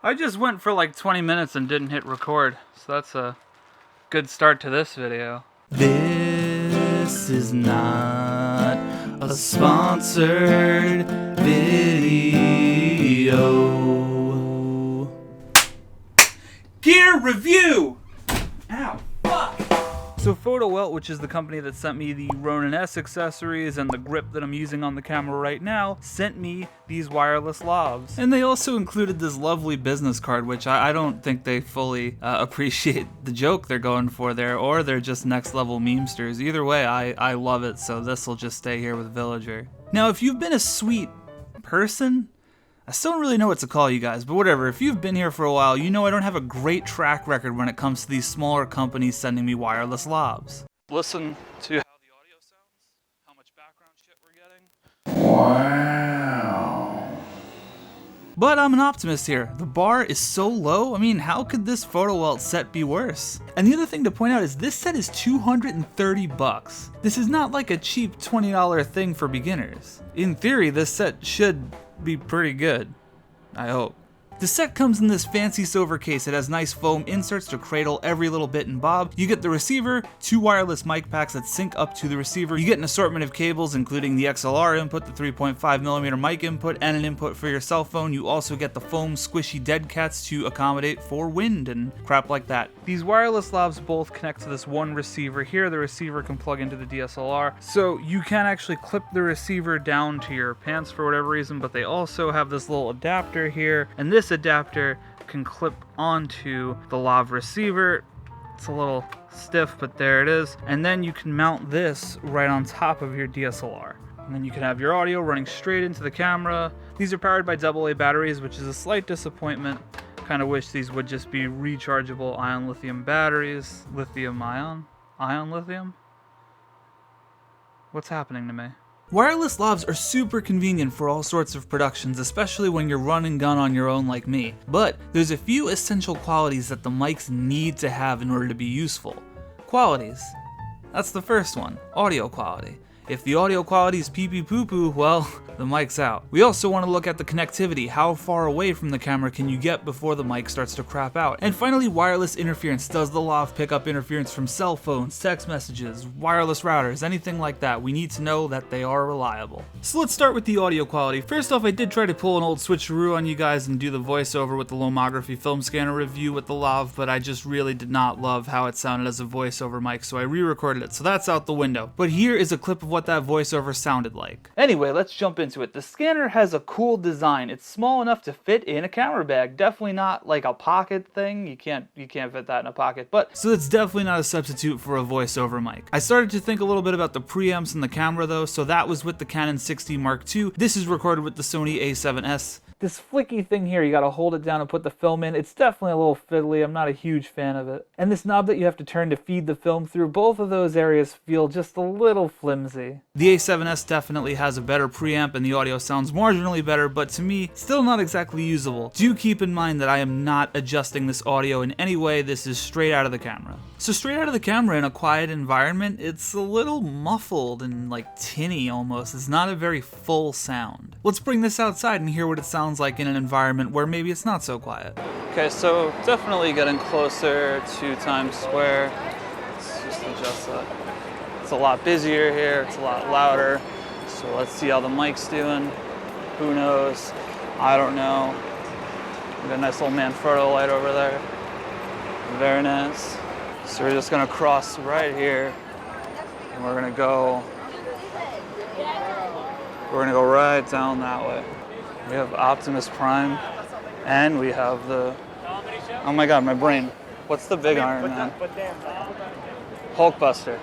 I just went for like 20 minutes and didn't hit record, so that's a good start to this video. This is not a sponsored video. Gear review! Ow, fuck! So Fotowelt, which is the company that sent me the Ronin S accessories and the grip that I'm using on the camera right now, sent me these wireless lavs. And they also included this lovely business card, which I don't think they fully appreciate the joke they're going for there, or they're just next level memesters. Either way, I love it, so this will just stay here with Villager. Now, if you've been a sweet person, I still don't really know what to call you guys, but whatever. If you've been here for a while, you know I don't have a great track record when it comes to these smaller companies sending me wireless lavs. Listen to how the audio sounds, how much background shit we're getting. Wow. But I'm an optimist here. The bar is so low, I mean, how could this Fotowelt set be worse? And the other thing to point out is this set is $230. This is not like a cheap $20 thing for beginners. In theory, this set should be pretty good, I hope. The set comes in this fancy silver case. It has nice foam inserts to cradle every little bit and bob. You get the receiver, 2 wireless mic packs that sync up to the receiver. You get an assortment of cables, including the XLR input, the 3.5mm mic input, and an input for your cell phone. You also get the foam squishy dead cats to accommodate for wind and crap like that. These wireless lavs both connect to this one receiver here. The receiver can plug into the DSLR, so you can actually clip the receiver down to your pants for whatever reason, but they also have this little adapter here, and this adapter can clip onto the lav receiver. It's a little stiff, but there it is. And then you can mount this right on top of your DSLR. And then you can have your audio running straight into the camera. These are powered by AA batteries, which is a slight disappointment. Kind of wish these would just be rechargeable ion lithium batteries. Lithium ion? Ion lithium? What's happening to me? Wireless lavs are super convenient for all sorts of productions, especially when you're run and gun on your own like me. But there's a few essential qualities that the mics need to have in order to be useful. Qualities. That's the first one, audio quality. If the audio quality is pee pee poo poo, well, the mic's out. We also want to look at the connectivity. How far away from the camera can you get before the mic starts to crap out? And finally, wireless interference. Does the lav pick up interference from cell phones, text messages, wireless routers, anything like that? We need to know that they are reliable. So let's start with the audio quality. First off, I did try to pull an old switcheroo on you guys and do the voiceover with the Lomography film scanner review with the lav, but I just really did not love how it sounded as a voiceover mic, so I re-recorded it. So that's out the window. But here is a clip of what that voiceover sounded like. Anyway, let's jump into it. The scanner has a cool design. It's small enough to fit in a camera bag. Definitely not like a pocket thing. You can't fit that in a pocket. But so it's definitely not a substitute for a voiceover mic. I started to think a little bit about the preamps in the camera though, so that was with the Canon 6D Mark II. This is recorded with the Sony A7S. This flicky thing here, you gotta hold it down and put the film in. It's definitely a little fiddly. I'm not a huge fan of it. And this knob that you have to turn to feed the film through, both of those areas feel just a little flimsy. The A7S definitely has a better preamp and the audio sounds marginally better, but to me, still not exactly usable. Do keep in mind that I am not adjusting this audio in any way. This is straight out of the camera. So straight out of the camera in a quiet environment, it's a little muffled and like tinny almost. It's not a very full sound. Let's bring this outside and hear what it sounds like in an environment where maybe it's not so quiet. Okay, so definitely getting closer to Times Square. Let's just adjust that. It's a lot busier here, it's a lot louder. So let's see how the mic's doing. Who knows? I don't know. We got a nice little Manfrotto light over there. Very nice. So we're just gonna cross right here and we're gonna go right down that way. We have Optimus Prime, and we have the, oh my god, my brain. What's the big Iron Man? Hulkbuster.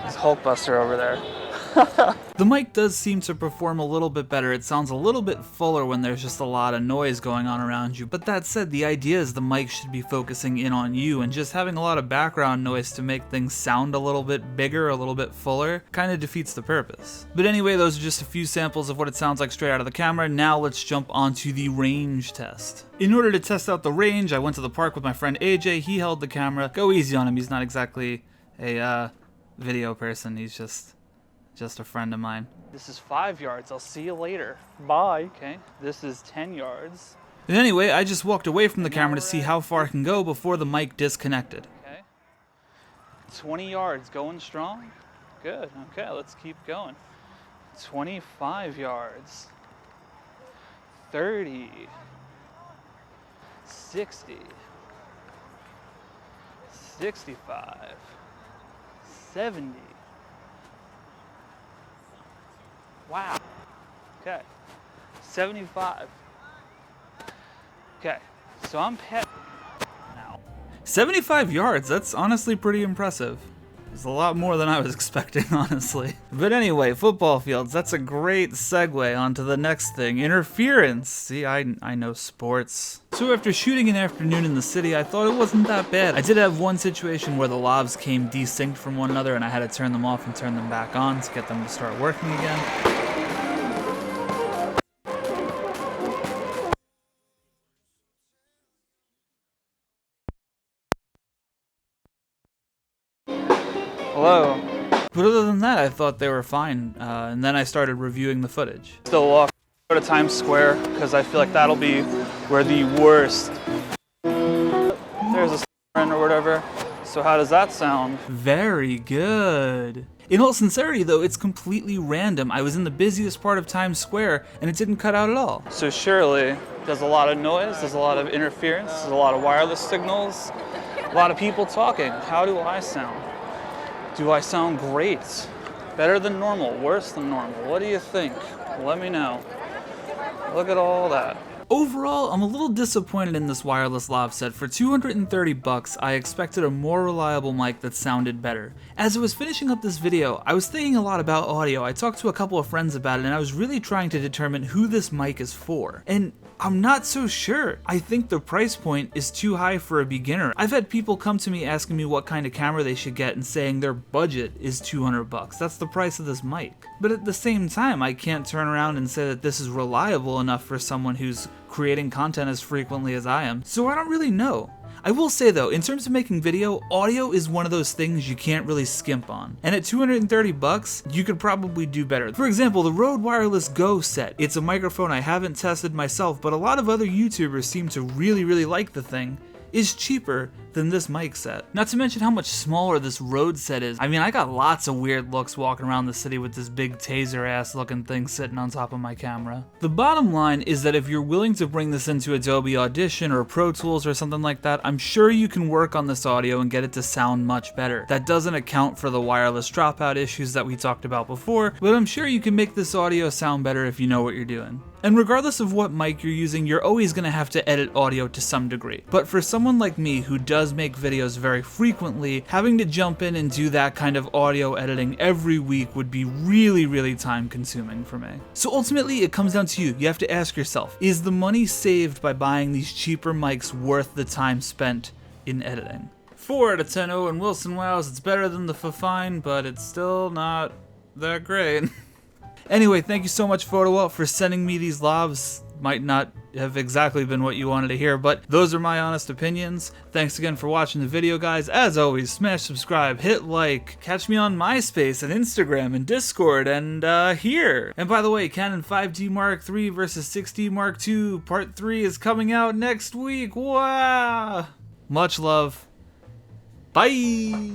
There's Hulkbuster over there. The mic does seem to perform a little bit better. It sounds a little bit fuller when there's just a lot of noise going on around you. But that said, the idea is the mic should be focusing in on you, and just having a lot of background noise to make things sound a little bit bigger, a little bit fuller, kind of defeats the purpose. But anyway, those are just a few samples of what it sounds like straight out of the camera. Now let's jump onto the range test. In order to test out the range, I went to the park with my friend AJ. He held the camera. Go easy on him. He's not exactly a video person. He's just a friend of mine. This is 5 yards. I'll see you later. Bye. Okay. This is 10 yards. And anyway, I just walked away from the camera to see how far I can go before the mic disconnected. Okay. 20 yards, going strong. Good. Okay, let's keep going. 25 yards. 30. 60. 65. 70. Wow. Okay. 75. Okay. So I'm pet now. 75 yards, that's honestly pretty impressive. It's a lot more than I was expecting, honestly. But anyway, football fields, that's a great segue onto the next thing, interference. See, I know sports. So after shooting an afternoon in the city, I thought it wasn't that bad. I did have one situation where the lavs came desynced from one another and I had to turn them off and turn them back on to get them to start working again. Hello. But other than that, I thought they were fine, and then I started reviewing the footage. Still walk. Go to Times Square because I feel like that'll be where the worst. There's a friend or whatever. So how does that sound? Very good. In all sincerity though, it's completely random. I was in the busiest part of Times Square and it didn't cut out at all. So surely there's a lot of noise, there's a lot of interference, there's a lot of wireless signals, a lot of people talking. How do I sound? Do I sound great? Better than normal? Worse than normal? What do you think? Let me know. Look at all that. Overall, I'm a little disappointed in this wireless lav set. For 230 bucks, I expected a more reliable mic that sounded better. As I was finishing up this video, I was thinking a lot about audio. I talked to a couple of friends about it and I was really trying to determine who this mic is for. And I'm not so sure. I think the price point is too high for a beginner. I've had people come to me asking me what kind of camera they should get and saying their budget is 200 bucks. That's the price of this mic. But at the same time, I can't turn around and say that this is reliable enough for someone who's creating content as frequently as I am. So I don't really know. I will say though, in terms of making video, audio is one of those things you can't really skimp on. And at 230 bucks, you could probably do better. For example, the Rode Wireless Go set. It's a microphone I haven't tested myself, but a lot of other YouTubers seem to really like the thing. Is cheaper than this mic set. Not to mention how much smaller this Rode set is. I mean, I got lots of weird looks walking around the city with this big taser ass looking thing sitting on top of my camera. The bottom line is that if you're willing to bring this into Adobe Audition or Pro Tools or something like that, I'm sure you can work on this audio and get it to sound much better. That doesn't account for the wireless dropout issues that we talked about before, but I'm sure you can make this audio sound better if you know what you're doing. And regardless of what mic you're using, you're always going to have to edit audio to some degree. But for someone like me who does make videos very frequently, having to jump in and do that kind of audio editing every week would be really time consuming for me. So ultimately it comes down to you. You have to ask yourself, is the money saved by buying these cheaper mics worth the time spent in editing? 4 out of 10 Owen Wilson wows. It's better than the Fafine, but it's still not that great. Anyway, thank you so much, Fotowelt, for sending me these lavs. Might not have exactly been what you wanted to hear, but those are my honest opinions. Thanks again for watching the video, guys. As always, smash subscribe, hit like, catch me on MySpace and Instagram and Discord and here. And by the way, Canon 5D Mark III versus 6D Mark II Part 3 is coming out next week. Wow! Much love. Bye!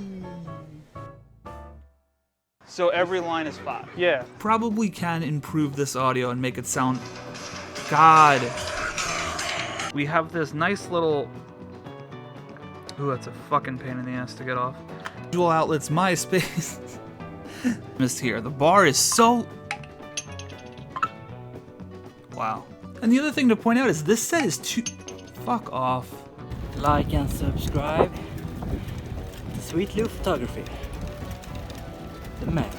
So every line is 5. Yeah. Probably can improve this audio and make it sound... God. We have this nice little... Ooh, that's a fucking pain in the ass to get off. Dual outlets, MySpace. Missed here. The bar is so... Wow. And the other thing to point out is this set is too... Fuck off. Like and subscribe to Sweet Lou Photography. The man.